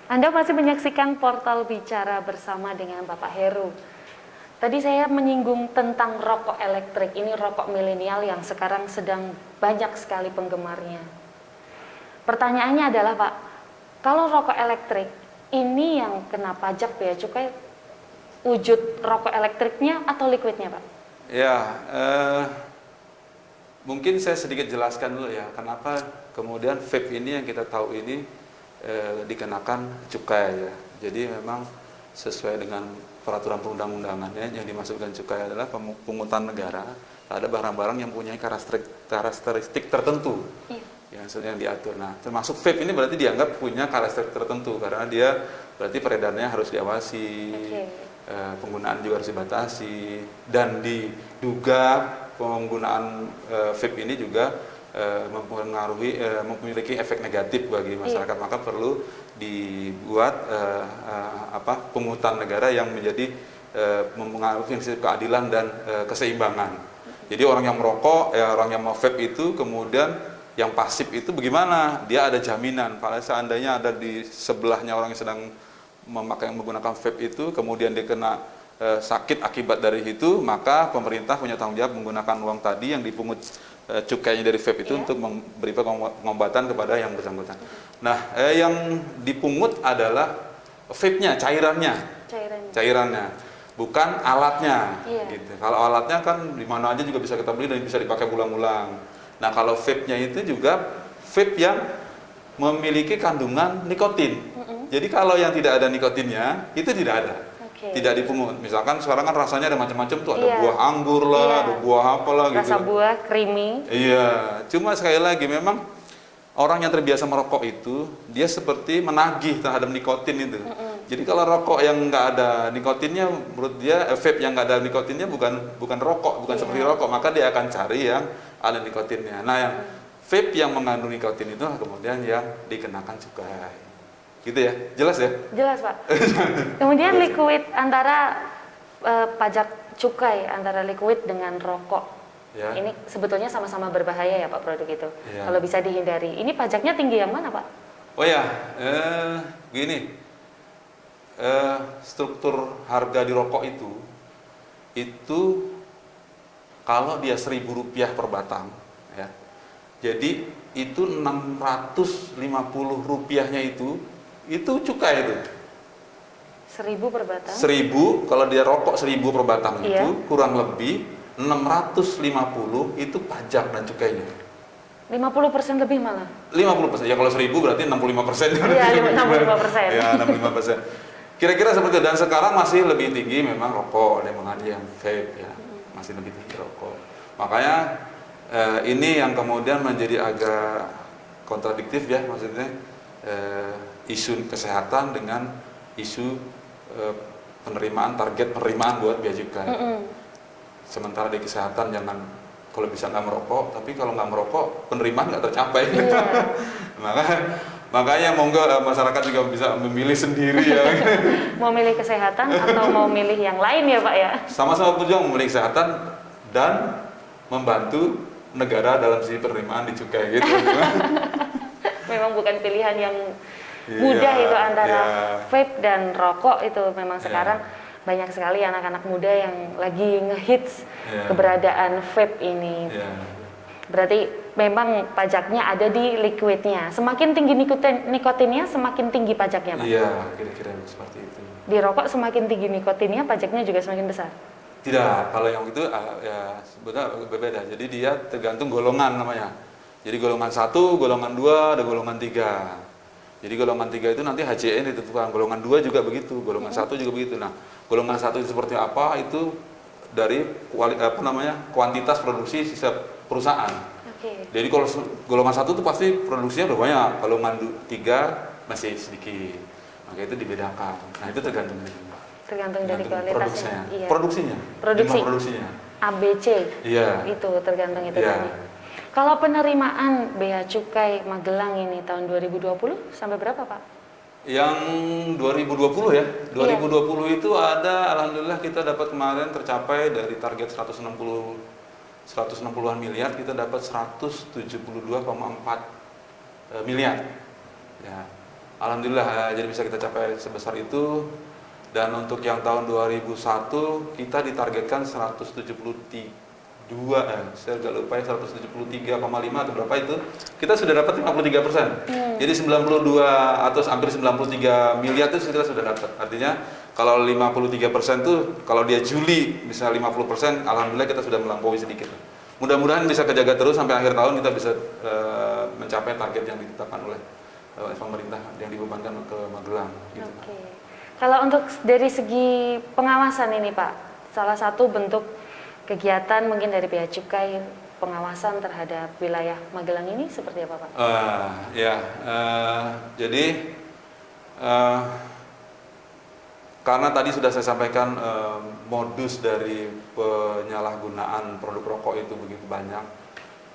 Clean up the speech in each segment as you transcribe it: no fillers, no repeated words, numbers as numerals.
Anda masih menyaksikan Portal Bicara bersama dengan Bapak Heru. Tadi saya menyinggung tentang rokok elektrik. Ini rokok milenial yang sekarang sedang banyak sekali penggemarnya. Pertanyaannya adalah, Pak, kalau rokok elektrik ini yang kena pajak bea cukai, wujud rokok elektriknya atau liquidnya, Pak? Ya, mungkin saya sedikit jelaskan dulu ya, kenapa kemudian vape ini yang kita tahu ini dikenakan cukai ya. Jadi memang sesuai dengan peraturan perundang-undangannya yang dimasukkan cukai adalah pungutan negara ada barang-barang yang punya karakteristik tertentu yang diatur. Nah, termasuk vape ini berarti dianggap punya karakteristik tertentu karena dia berarti peredarannya harus diawasi, penggunaan juga harus dibatasi, dan diduga penggunaan vape ini juga memiliki efek negatif bagi masyarakat, maka perlu dibuat pungutan negara yang menjadi mempengaruhi prinsip keadilan dan keseimbangan. Jadi orang yang merokok, orang yang mau vape itu kemudian yang pasif itu bagaimana? Dia ada jaminan. Kalau seandainya ada di sebelahnya orang yang sedang menggunakan vape itu, kemudian dia kena sakit akibat dari itu, maka pemerintah punya tanggung jawab menggunakan uang tadi yang dipungut cukainya dari vape itu untuk memberi pengobatan kepada yang bersangkutan. Nah, yang dipungut adalah vape-nya, cairannya, bukan alatnya. Gitu. Kalau alatnya kan di mana aja juga bisa kita beli dan bisa dipakai ulang-ulang. Nah, kalau vape-nya itu juga vape yang memiliki kandungan nikotin. Jadi kalau yang tidak ada nikotinnya itu tidak ada. Tidak dipungut. Misalkan sekarang kan rasanya ada macam-macam tuh, ada buah anggur lah, ada buah apalah gitu. Rasa buah creamy. Iya, cuma sekali lagi memang orang yang terbiasa merokok itu dia seperti menagih terhadap nikotin itu. Jadi kalau rokok yang nggak ada nikotinnya, menurut dia vape yang nggak ada nikotinnya bukan rokok, bukan seperti rokok, maka dia akan cari yang ada nikotinnya. Nah, yang vape yang mengandung nikotin itu kemudian yang dikenakan cukai. Gitu ya, jelas ya? Jelas, Pak. Kemudian liquid antara pajak cukai antara liquid dengan rokok, ini sebetulnya sama-sama berbahaya ya Pak, produk itu. Kalau bisa dihindari, ini pajaknya tinggi yang mana Pak? Oh ya, gini, struktur harga di rokok itu kalau dia Rp1.000 per batang, ya, jadi itu Rp650-nya itu cukai itu. 1.000 per batang? 1.000, kalau dia rokok 1.000 per batang itu kurang lebih 650 itu pajak dan cukainya. 50% lebih malah? 50%, ya kalau 1.000 berarti 65%. Iya, 65%. Ya, 65%. Kira-kira seperti itu, dan sekarang masih lebih tinggi memang rokok, ada yang vape ya, masih lebih tinggi rokok. Makanya ini yang kemudian menjadi agak kontradiktif ya, maksudnya isu kesehatan dengan isu target penerimaan buat bea cukai. Sementara di kesehatan jangan, kalau bisa nggak merokok, tapi kalau nggak merokok penerimaan nggak tercapai. Makanya monggo masyarakat juga bisa memilih sendiri ya. Mau milih kesehatan atau mau milih yang lain ya Pak ya? Sama-sama berjuang memilih kesehatan dan membantu negara dalam sisi penerimaan di cukai gitu. Memang bukan pilihan yang mudah itu antara vape dan rokok itu. Memang sekarang banyak sekali anak-anak muda yang lagi ngehits keberadaan vape ini. Berarti memang pajaknya ada di liquidnya. Semakin tinggi nikotinnya, semakin tinggi pajaknya Pak? Iya, kira-kira seperti itu. Di rokok semakin tinggi nikotinnya, pajaknya juga semakin besar? Tidak, kalau yang itu ya sebetulnya berbeda. Jadi dia tergantung golongan namanya. Jadi golongan 1, golongan 2, ada golongan 3. Jadi golongan 3 itu nanti HJN ditentukan, golongan 2 juga begitu, golongan 1 juga begitu. Nah, golongan 1 itu seperti apa? Itu dari kuantitas produksi setiap perusahaan. Jadi kalau golongan 1 itu pasti produksinya udah banyak, golongan 3 masih sedikit. Maka itu dibedakan. Nah, itu tergantung dari kualitasnya. Produksinya. ABC. Itu tergantung itu tadi. Kalau penerimaan bea cukai Magelang ini tahun 2020 sampai berapa Pak? Yang 2020 ya. 2020 itu ada, alhamdulillah kita dapat kemarin tercapai dari target 160-an miliar, kita dapat 172,4 miliar. Ya. Alhamdulillah jadi bisa kita capai sebesar itu. Dan untuk yang tahun 2001 kita ditargetkan 172, saya agak lupa ya, 173,5 atau berapa itu, kita sudah dapat 53%. Jadi 92 atau hampir 93 miliar itu kita sudah dapat. Artinya kalau 53% tuh, kalau dia Juli bisa 50%, alhamdulillah kita sudah melampaui sedikit. Mudah-mudahan bisa kejaga terus sampai akhir tahun kita bisa mencapai target yang ditetapkan oleh pemerintah yang dibebankan ke Magelang. Gitu. Oke. Kalau untuk dari segi pengawasan ini Pak, salah satu bentuk kegiatan mungkin dari Bea Cukai pengawasan terhadap wilayah Magelang ini seperti apa Pak? Jadi karena tadi sudah saya sampaikan modus dari penyalahgunaan produk rokok itu begitu banyak,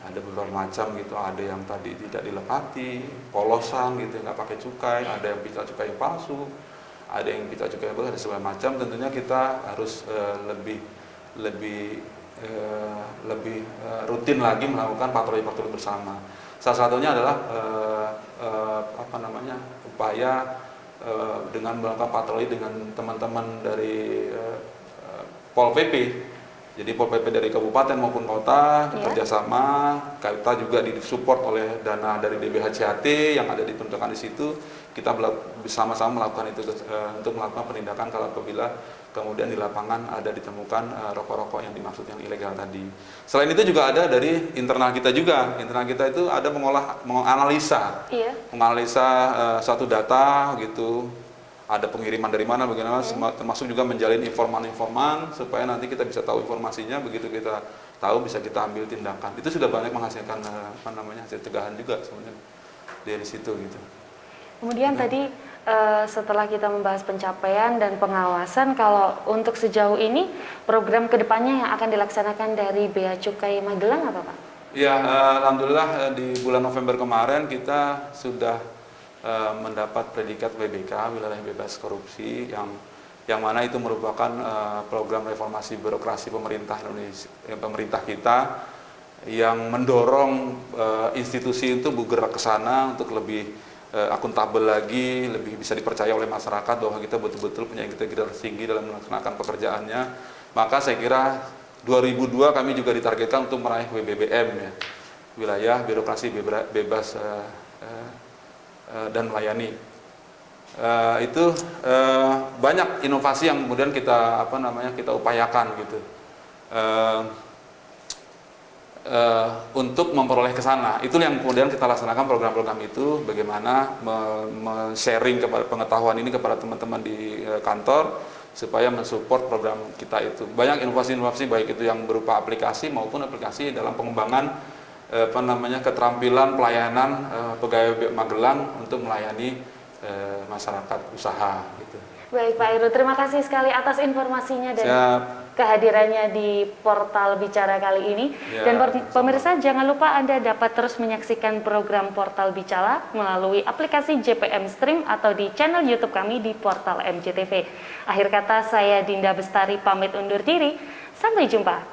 ada beberapa macam gitu, ada yang tadi tidak dilepati, polosan gitu, nggak pakai cukai, ada yang pita cukai yang palsu, ada yang pita cukai yang bagus, ada segala macam. Tentunya kita harus lebih rutin lagi melakukan patroli-patroli bersama. Salah satunya adalah upaya dengan melakukan patroli dengan teman-teman dari Pol PP. Jadi Pol PP dari kabupaten maupun kota kerjasama, kita juga disupport oleh dana dari DBHCHT yang ada ditunjukkan di situ. Kita bersama-sama melakukan itu untuk melakukan penindakan kalau apabila kemudian di lapangan ada ditemukan rokok-rokok yang dimaksud yang ilegal tadi. Selain itu juga ada dari internal kita juga. Internal kita itu ada menganalisa satu data gitu. Ada pengiriman dari mana, bagaimana, termasuk juga menjalin informan-informan supaya nanti kita bisa tahu informasinya, begitu kita tahu bisa kita ambil tindakan. Itu sudah banyak menghasilkan hasil cegahan juga sebenarnya dari situ gitu. Kemudian tadi setelah kita membahas pencapaian dan pengawasan, kalau untuk sejauh ini program kedepannya yang akan dilaksanakan dari Bea Cukai Magelang apa Pak? Ya, alhamdulillah di bulan November kemarin kita sudah mendapat predikat WBK, wilayah bebas korupsi, yang mana itu merupakan program reformasi birokrasi pemerintah Indonesia, pemerintah kita yang mendorong institusi itu bergerak ke sana untuk lebih akuntabel lagi, lebih bisa dipercaya oleh masyarakat bahwa kita betul-betul punya integritas tinggi dalam melaksanakan pekerjaannya. Maka saya kira 2002 kami juga ditargetkan untuk meraih WBBM, ya, wilayah birokrasi bebas dan melayani. Itu banyak inovasi yang kemudian kita kita upayakan gitu. Untuk memperoleh ke sana. Itu yang kemudian kita laksanakan program-program itu, bagaimana sharing kepada pengetahuan ini kepada teman-teman di kantor supaya mensupport program kita itu. Banyak inovasi-inovasi baik itu yang berupa aplikasi maupun aplikasi dalam pengembangan keterampilan pelayanan pegawai Magelang untuk melayani masyarakat usaha gitu. Baik Pak Heru, terima kasih sekali atas informasinya dan kehadirannya di Portal Bicara kali ini. Dan pemirsa, jangan lupa Anda dapat terus menyaksikan program Portal Bicara melalui aplikasi JPM Stream atau di channel YouTube kami di Portal MJTV. Akhir kata, saya Dinda Bestari pamit undur diri. Sampai jumpa.